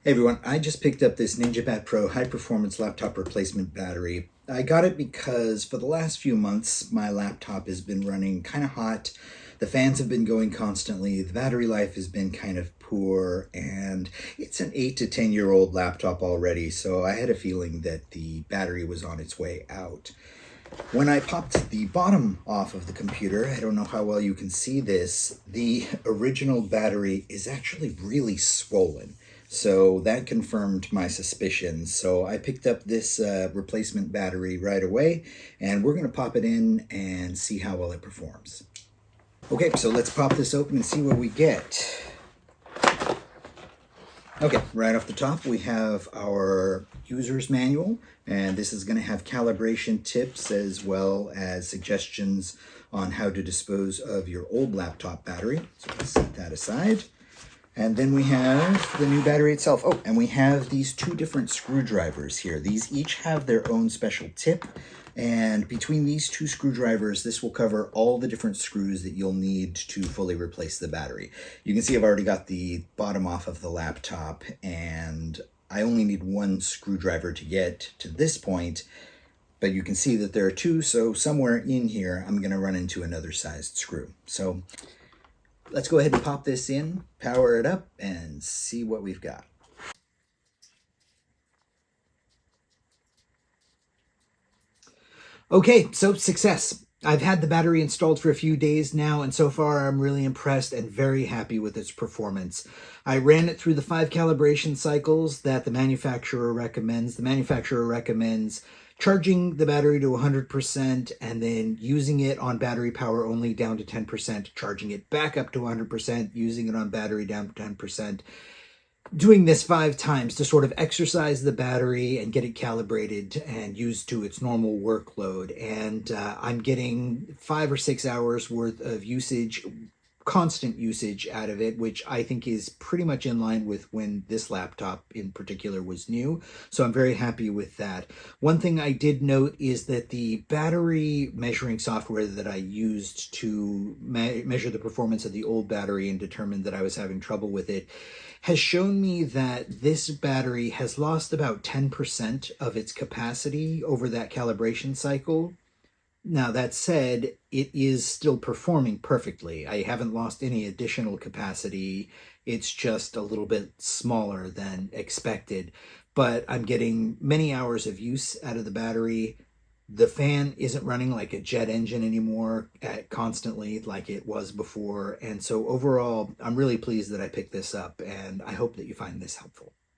Hey everyone, I just picked up this NinjaBatt Pro high performance laptop replacement battery. I got it because for the last few months my laptop has been running kind of hot. The fans have been going constantly, the battery life has been kind of poor, and it's an 8 to 10 year old laptop already, so I had a feeling that the battery was on its way out. When I popped the bottom off of the computer, I don't know how well you can see this, the original battery is actually really swollen. So that confirmed my suspicions. So I picked up this replacement battery right away, and we're going to pop it in and see how well it performs. Okay, so let's pop this open and see what we get. Okay, right off the top we have our user's manual, and this is going to have calibration tips as well as suggestions on how to dispose of your old laptop battery. So let's set that aside. And then we have the new battery itself. Oh, and we have these two different screwdrivers here. These each have their own special tip. And between these two screwdrivers, this will cover all the different screws that you'll need to fully replace the battery. You can see I've already got the bottom off of the laptop, and I only need one screwdriver to get to this point. But you can see that there are two, so somewhere in here, I'm going to run into another sized screw. So let's go ahead and pop this in, power it up, and see what we've got. Okay, so success. I've had the battery installed for a few days now, and so far I'm really impressed and very happy with its performance. I ran it through the 5 calibration cycles that the manufacturer recommends. The manufacturer recommends charging the battery to 100% and then using it on battery power only down to 10%, charging it back up to 100%, using it on battery down to 10%. Doing this 5 times to sort of exercise the battery and get it calibrated and used to its normal workload. And I'm getting 5 or 6 hours worth of usage, constant usage out of it, which I think is pretty much in line with when this laptop in particular was new. So I'm very happy with that. One thing I did note is that the battery measuring software that I used to measure the performance of the old battery and determine that I was having trouble with it has shown me that this battery has lost about 10% of its capacity over that calibration cycle. Now, that said, it is still performing perfectly. I haven't lost any additional capacity. It's just a little bit smaller than expected, but I'm getting many hours of use out of the battery. The fan isn't running like a jet engine anymore constantly like it was before. And so overall, I'm really pleased that I picked this up, and I hope that you find this helpful.